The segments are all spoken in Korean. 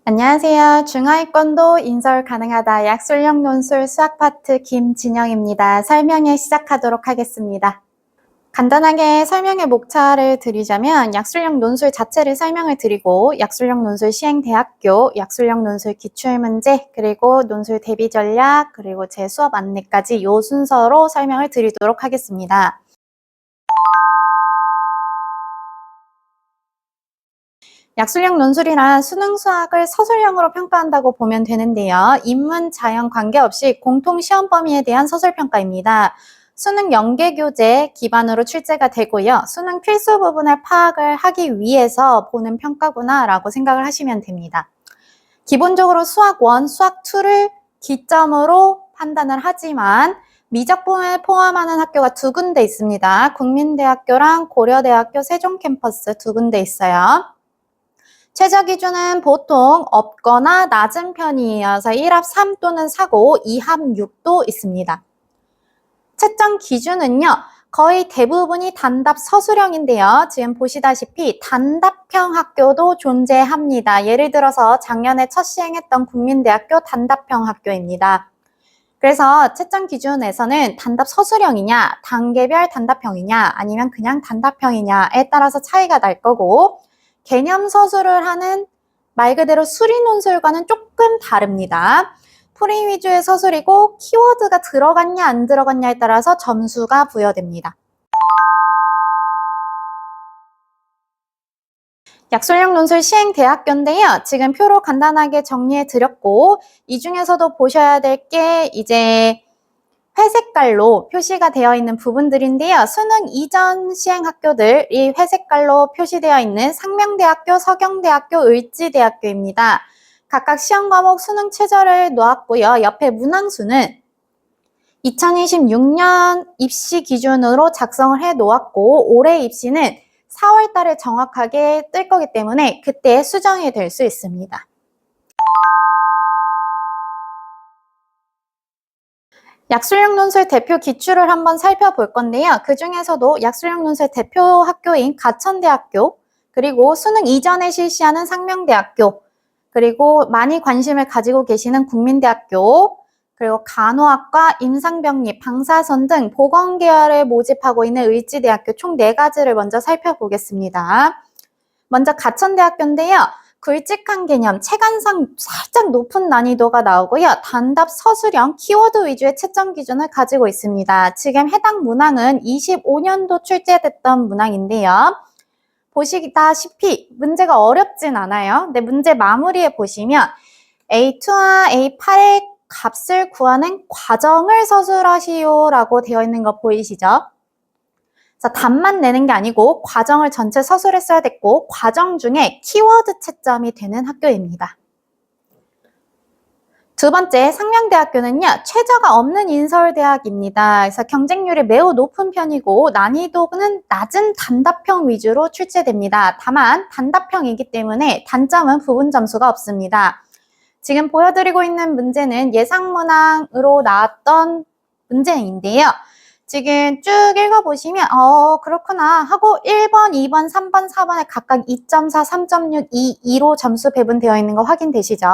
안녕하세요. 중하위권도 인설 가능하다 약술형 논술 수학 파트 김진영입니다. 설명을 시작하도록 하겠습니다. 간단하게 설명의 목차를 드리자면 약술형 논술 자체를 설명을 드리고 약술형 논술 시행대학교, 약술형 논술 기출문제, 그리고 논술 대비 전략, 그리고 제 수업 안내까지 이 순서로 설명을 드리도록 하겠습니다. 약술형 논술이란 수능 수학을 서술형으로 평가한다고 보면 되는데요. 인문, 자연 관계없이 공통 시험 범위에 대한 서술평가입니다. 수능 연계교재 기반으로 출제가 되고요. 수능 필수 부분을 파악을 하기 위해서 보는 평가구나 라고 생각을 하시면 됩니다. 기본적으로 수학 1, 수학 2를 기점으로 판단을 하지만 미적분을 포함하는 학교가 두 군데 있습니다. 국민대학교랑 고려대학교 세종캠퍼스 두 군데 있어요. 최저 기준은 보통 없거나 낮은 편이어서 1합 3 또는 4고 2합 6도 있습니다. 채점 기준은요. 거의 대부분이 단답 서술형인데요. 지금 보시다시피 단답형 학교도 존재합니다. 예를 들어서 작년에 첫 시행했던 국민대학교 단답형 학교입니다. 그래서 채점 기준에서는 단답 서술형이냐, 단계별 단답형이냐, 아니면 그냥 단답형이냐에 따라서 차이가 날 거고 개념 서술을 하는 말 그대로 수리 논술과는 조금 다릅니다. 풀이 위주의 서술이고 키워드가 들어갔냐 안 들어갔냐에 따라서 점수가 부여됩니다. 약술형 논술 시행대학교인데요. 지금 표로 간단하게 정리해 드렸고 이 중에서도 보셔야 될 게 이제 회색깔로 표시가 되어 있는 부분들인데요. 수능 이전 시행학교들이 회색깔로 표시되어 있는 상명대학교, 서경대학교, 을지대학교입니다. 각각 시험 과목 수능 최저를 놓았고요. 옆에 문항수는 2026년 입시 기준으로 작성을 해 놓았고 올해 입시는 4월 달에 정확하게 뜰 거기 때문에 그때 수정이 될 수 있습니다. 약술형 논술 대표 기출을 한번 살펴볼 건데요. 그 중에서도 약술형 논술 대표 학교인 가천대학교, 그리고 수능 이전에 실시하는 상명대학교, 그리고 많이 관심을 가지고 계시는 국민대학교, 그리고 간호학과, 임상병리, 방사선 등 보건계열을 모집하고 있는 을지대학교 총 4가지를 먼저 살펴보겠습니다. 먼저 가천대학교인데요. 굵직한 개념, 체감상 살짝 높은 난이도가 나오고요. 단답 서술형, 키워드 위주의 채점 기준을 가지고 있습니다. 지금 해당 문항은 25년도 출제됐던 문항인데요. 보시다시피 문제가 어렵진 않아요. 근데 문제 마무리에 보시면 A2와 A8의 값을 구하는 과정을 서술하시오라고 되어 있는 거 보이시죠? 답만 내는 게 아니고 과정을 전체 서술했어야 됐고 과정 중에 키워드 채점이 되는 학교입니다. 두 번째, 상명대학교는요. 최저가 없는 인서울대학입니다. 그래서 경쟁률이 매우 높은 편이고 난이도는 낮은 단답형 위주로 출제됩니다. 다만 단답형이기 때문에 단점은 부분 점수가 없습니다. 지금 보여드리고 있는 문제는 예상문항으로 나왔던 문제인데요. 지금 쭉 읽어보시면 그렇구나 하고 1번, 2번, 3번, 4번에 각각 2.4, 3.6, 2, 2로 점수 배분되어 있는 거 확인되시죠?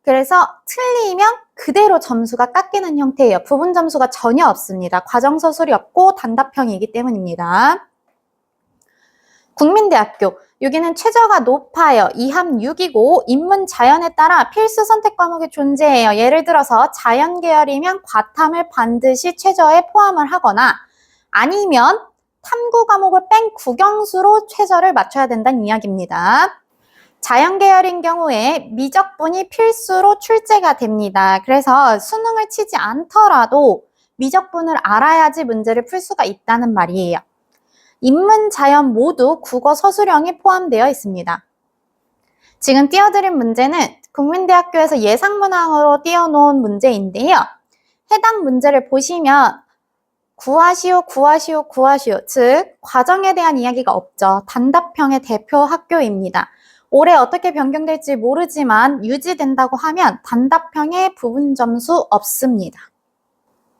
그래서 틀리면 그대로 점수가 깎이는 형태예요. 부분 점수가 전혀 없습니다. 과정 서술이 없고 단답형이기 때문입니다. 국민대학교, 여기는 최저가 높아요. 2합 6이고 인문 자연에 따라 필수 선택 과목이 존재해요. 예를 들어서 자연 계열이면 과탐을 반드시 최저에 포함을 하거나 아니면 탐구 과목을 뺀 국영수로 최저를 맞춰야 된다는 이야기입니다. 자연 계열인 경우에 미적분이 필수로 출제가 됩니다. 그래서 수능을 치지 않더라도 미적분을 알아야지 문제를 풀 수가 있다는 말이에요. 인문, 자연 모두 국어 서술형이 포함되어 있습니다. 지금 띄워드린 문제는 국민대학교에서 예상문항으로 띄워놓은 문제인데요. 해당 문제를 보시면 구하시오, 구하시오, 구하시오. 즉 과정에 대한 이야기가 없죠. 단답형의 대표 학교입니다. 올해 어떻게 변경될지 모르지만 유지된다고 하면 단답형의 부분 점수 없습니다.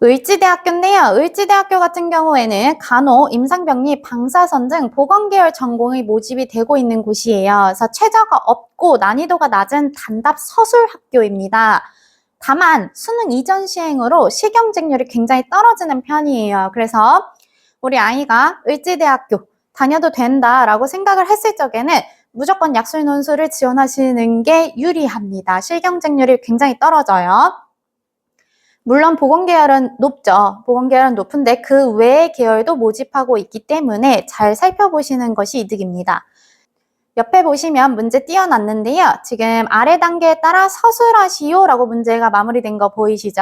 을지대학교인데요. 을지대학교 같은 경우에는 간호, 임상병리, 방사선 등 보건계열 전공이 모집이 되고 있는 곳이에요. 그래서 최저가 없고 난이도가 낮은 단답 서술 학교입니다. 다만 수능 이전 시행으로 실경쟁률이 굉장히 떨어지는 편이에요. 그래서 우리 아이가 을지대학교 다녀도 된다라고 생각을 했을 적에는 무조건 약술 논술을 지원하시는 게 유리합니다. 실경쟁률이 굉장히 떨어져요. 물론 보건계열은 높죠. 보건계열은 높은데 그 외의 계열도 모집하고 있기 때문에 잘 살펴보시는 것이 이득입니다. 옆에 보시면 문제 띄워놨는데요. 지금 아래 단계에 따라 서술하시오 라고 문제가 마무리된 거 보이시죠?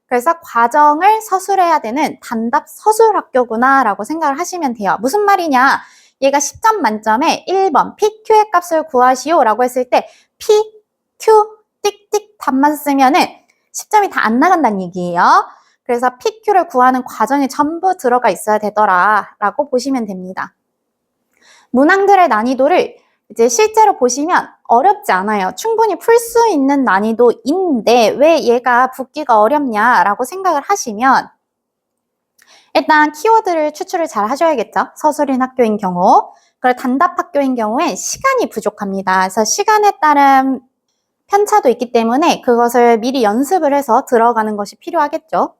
그래서 과정을 서술해야 되는 단답 서술학교구나 라고 생각을 하시면 돼요. 무슨 말이냐? 얘가 10점 만점에 1번 PQ의 값을 구하시오 라고 했을 때 PQ 띡띡 답만 쓰면은 10점이 다 안 나간다는 얘기예요. 그래서 PQ를 구하는 과정이 전부 들어가 있어야 되더라 라고 보시면 됩니다. 문항들의 난이도를 이제 실제로 보시면 어렵지 않아요. 충분히 풀 수 있는 난이도인데 왜 얘가 붙기가 어렵냐라고 생각을 하시면 일단 키워드를 추출을 잘 하셔야겠죠. 서술인 학교인 경우. 그리고 단답 학교인 경우에 시간이 부족합니다. 그래서 시간에 따른 편차도 있기 때문에 그것을 미리 연습을 해서 들어가는 것이 필요하겠죠.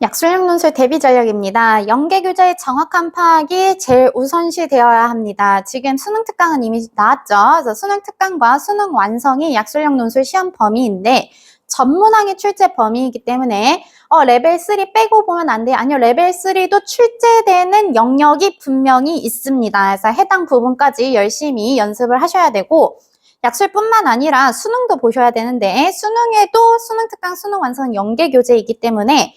약술형 논술 대비 전략입니다. 연계교재의 정확한 파악이 제일 우선시 되어야 합니다. 지금 수능 특강은 이미 나왔죠. 그래서 수능 특강과 수능 완성이 약술형 논술 시험 범위인데 전문항의 출제 범위이기 때문에 레벨 3 빼고 보면 안 돼요. 아니요, 레벨 3도 출제되는 영역이 분명히 있습니다. 그래서 해당 부분까지 열심히 연습을 하셔야 되고 약술뿐만 아니라 수능도 보셔야 되는데 수능에도 수능 특강, 수능 완성 연계교재이기 때문에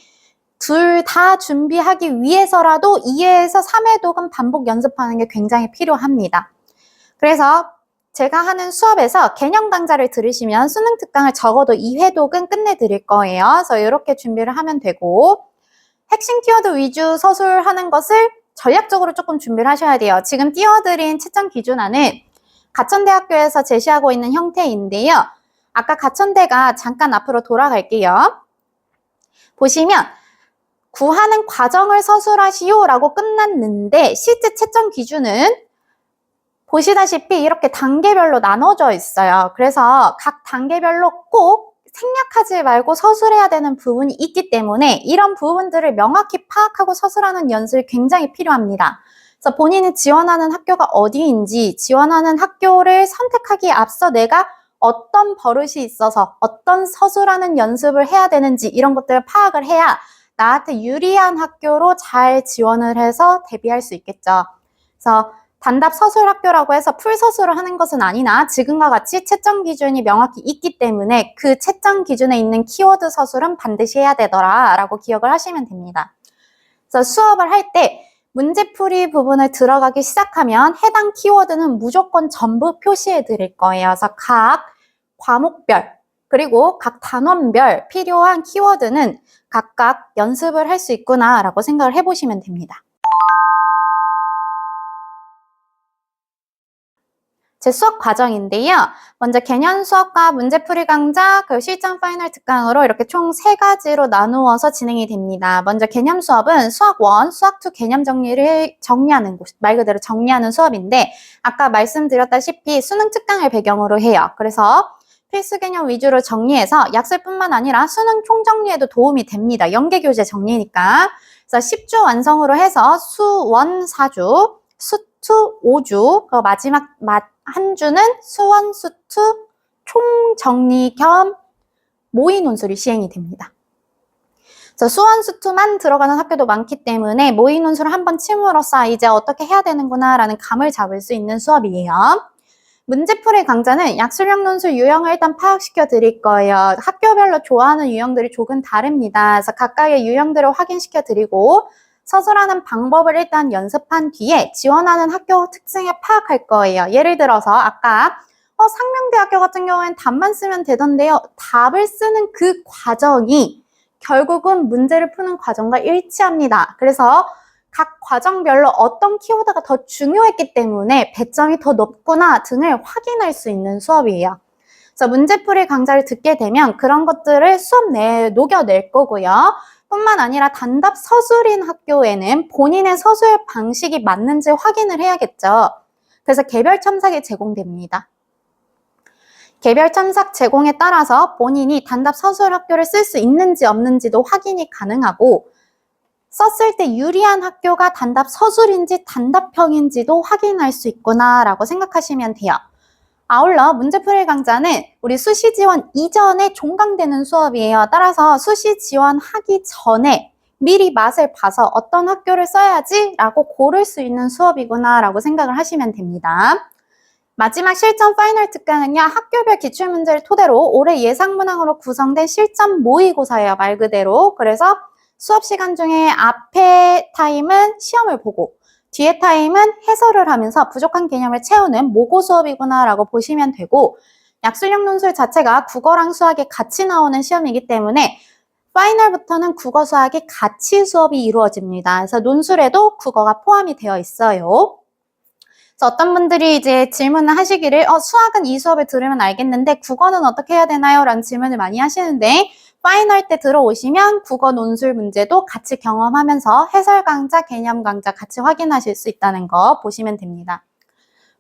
둘 다 준비하기 위해서라도 2회에서 3회 독은 반복 연습하는 게 굉장히 필요합니다. 그래서 제가 하는 수업에서 개념 강좌를 들으시면 수능 특강을 적어도 2회 독은 끝내드릴 거예요. 그래서 이렇게 준비를 하면 되고 핵심 키워드 위주 서술하는 것을 전략적으로 조금 준비를 하셔야 돼요. 지금 띄워드린 채점 기준안은 가천대학교에서 제시하고 있는 형태인데요. 아까 가천대가 잠깐 앞으로 돌아갈게요. 보시면 구하는 과정을 서술하시오 라고 끝났는데 실제 채점 기준은 보시다시피 이렇게 단계별로 나눠져 있어요. 그래서 각 단계별로 꼭 생략하지 말고 서술해야 되는 부분이 있기 때문에 이런 부분들을 명확히 파악하고 서술하는 연습이 굉장히 필요합니다. 그래서 본인이 지원하는 학교가 어디인지 지원하는 학교를 선택하기에 앞서 내가 어떤 버릇이 있어서 어떤 서술하는 연습을 해야 되는지 이런 것들을 파악을 해야 나한테 유리한 학교로 잘 지원을 해서 대비할 수 있겠죠. 그래서 단답 서술 학교라고 해서 풀서술을 하는 것은 아니나 지금과 같이 채점 기준이 명확히 있기 때문에 그 채점 기준에 있는 키워드 서술은 반드시 해야 되더라 라고 기억을 하시면 됩니다. 그래서 수업을 할 때 문제풀이 부분을 들어가기 시작하면 해당 키워드는 무조건 전부 표시해 드릴 거예요. 그래서 각 과목별 그리고 각 단원별 필요한 키워드는 각각 연습을 할 수 있구나 라고 생각을 해보시면 됩니다. 제 수업 과정인데요. 먼저 개념 수업과 문제풀이 강좌, 그리고 실전 파이널 특강으로 이렇게 총 3가지로 나누어서 진행이 됩니다. 먼저 개념 수업은 수학 1, 수학 2 개념 정리를 정리하는 곳, 말 그대로 정리하는 수업인데 아까 말씀드렸다시피 수능 특강을 배경으로 해요. 그래서 필수 개념 위주로 정리해서 약술뿐만 아니라 수능 총정리에도 도움이 됩니다. 연계교재 정리니까. 그래서 10주 완성으로 해서 수원 4주, 수투 5주, 그 마지막 한 주는 수원, 수투 총정리 겸 모의 논술이 시행이 됩니다. 그래서 수원, 수투만 들어가는 학교도 많기 때문에 모의 논술을 한번 침으로써 이제 어떻게 해야 되는구나 라는 감을 잡을 수 있는 수업이에요. 문제풀이 강좌는 약술형 논술 유형을 일단 파악시켜 드릴 거예요. 학교별로 좋아하는 유형들이 조금 다릅니다. 그래서 각각의 유형들을 확인시켜 드리고 서술하는 방법을 일단 연습한 뒤에 지원하는 학교 특징을 파악할 거예요. 예를 들어서 아까 상명대학교 같은 경우에는 답만 쓰면 되던데요. 답을 쓰는 그 과정이 결국은 문제를 푸는 과정과 일치합니다. 그래서 각 과정별로 어떤 키워드가 더 중요했기 때문에 배점이 더 높구나 등을 확인할 수 있는 수업이에요. 그래서 문제풀이 강좌를 듣게 되면 그런 것들을 수업 내에 녹여낼 거고요. 뿐만 아니라 단답 서술인 학교에는 본인의 서술 방식이 맞는지 확인을 해야겠죠. 그래서 개별 첨삭이 제공됩니다. 개별 첨삭 제공에 따라서 본인이 단답 서술 학교를 쓸 수 있는지 없는지도 확인이 가능하고 썼을 때 유리한 학교가 단답 서술인지 단답형인지도 확인할 수 있구나라고 생각하시면 돼요. 아울러 문제풀이 강좌는 우리 수시 지원 이전에 종강되는 수업이에요. 따라서 수시 지원하기 전에 미리 맛을 봐서 어떤 학교를 써야지 라고 고를 수 있는 수업이구나 라고 생각을 하시면 됩니다. 마지막 실전 파이널 특강은요. 학교별 기출문제를 토대로 올해 예상문항으로 구성된 실전 모의고사예요. 말 그대로. 그래서 수업 시간 중에 앞에 타임은 시험을 보고 뒤에 타임은 해설을 하면서 부족한 개념을 채우는 모고 수업이구나 라고 보시면 되고 약술형 논술 자체가 국어랑 수학이 같이 나오는 시험이기 때문에 파이널부터는 국어 수학이 같이 수업이 이루어집니다. 그래서 논술에도 국어가 포함이 되어 있어요. 그래서 어떤 분들이 이제 질문을 하시기를 수학은 이 수업을 들으면 알겠는데 국어는 어떻게 해야 되나요? 라는 질문을 많이 하시는데 파이널 때 들어오시면 국어 논술 문제도 같이 경험하면서 해설 강좌, 개념 강좌 같이 확인하실 수 있다는 거 보시면 됩니다.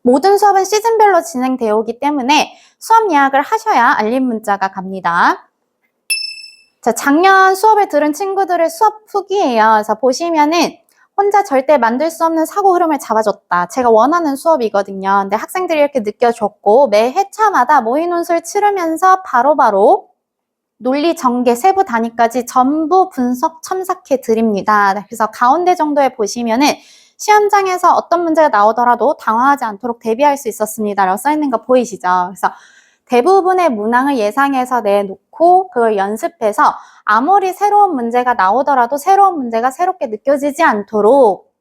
모든 수업은 시즌별로 진행되어 오기 때문에 수업 예약을 하셔야 알림 문자가 갑니다. 자, 작년 수업을 들은 친구들의 수업 후기예요. 그래서 보시면은 혼자 절대 만들 수 없는 사고 흐름을 잡아줬다. 제가 원하는 수업이거든요. 근데 학생들이 이렇게 느껴줬고 매 회차마다 모의 논술 치르면서 바로바로 논리, 전개, 세부 단위까지 전부 분석 첨삭해 드립니다. 그래서 가운데 정도에 보시면은 시험장에서 어떤 문제가 나오더라도 당황하지 않도록 대비할 수 있었습니다. 라고 써있는 거 보이시죠? 그래서 대부분의 문항을 예상해서 내놓고 그걸 연습해서 아무리 새로운 문제가 나오더라도 새로운 문제가 새롭게 느껴지지 않도록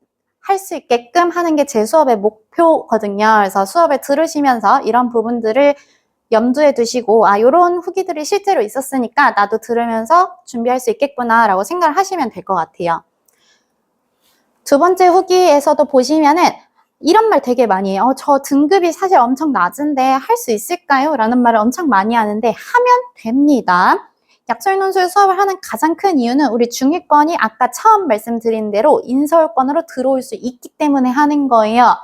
할 수 있게끔 하는 게 제 수업의 목표거든요. 그래서 수업을 들으시면서 이런 부분들을 염두에 두시고 이런 후기들이 실제로 있었으니까 나도 들으면서 준비할 수 있겠구나 라고 생각을 하시면 될 것 같아요. 두 번째 후기에서도 보시면은 이런 말 되게 많이 해요. 저 등급이 사실 엄청 낮은데 할 수 있을까요? 라는 말을 엄청 많이 하는데 하면 됩니다. 약술논술 수업을 하는 가장 큰 이유는 우리 중위권이 아까 처음 말씀드린 대로 인서울권으로 들어올 수 있기 때문에 하는 거예요.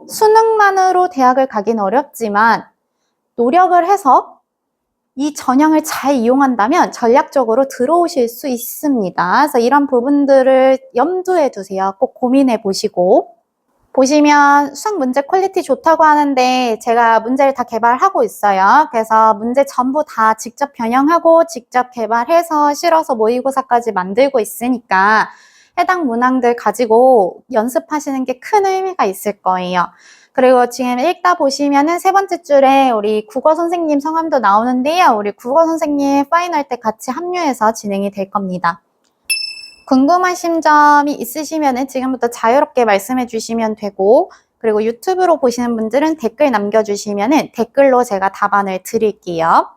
수능만으로 대학을 가긴 어렵지만 노력을 해서 이 전형을 잘 이용한다면 전략적으로 들어오실 수 있습니다. 그래서 이런 부분들을 염두에 두세요. 꼭 고민해 보시고. 보시면 수학 문제 퀄리티 좋다고 하는데 제가 문제를 다 개발하고 있어요. 그래서 문제 전부 다 직접 변형하고 직접 개발해서 실어서 모의고사까지 만들고 있으니까 해당 문항들 가지고 연습하시는 게 큰 의미가 있을 거예요. 그리고 지금 읽다 보시면은 세 번째 줄에 우리 국어 선생님 성함도 나오는데요. 우리 국어 선생님 파이널 때 같이 합류해서 진행이 될 겁니다. 궁금하신 점이 있으시면은 지금부터 자유롭게 말씀해 주시면 되고, 그리고 유튜브로 보시는 분들은 댓글 남겨주시면은 댓글로 제가 답안을 드릴게요.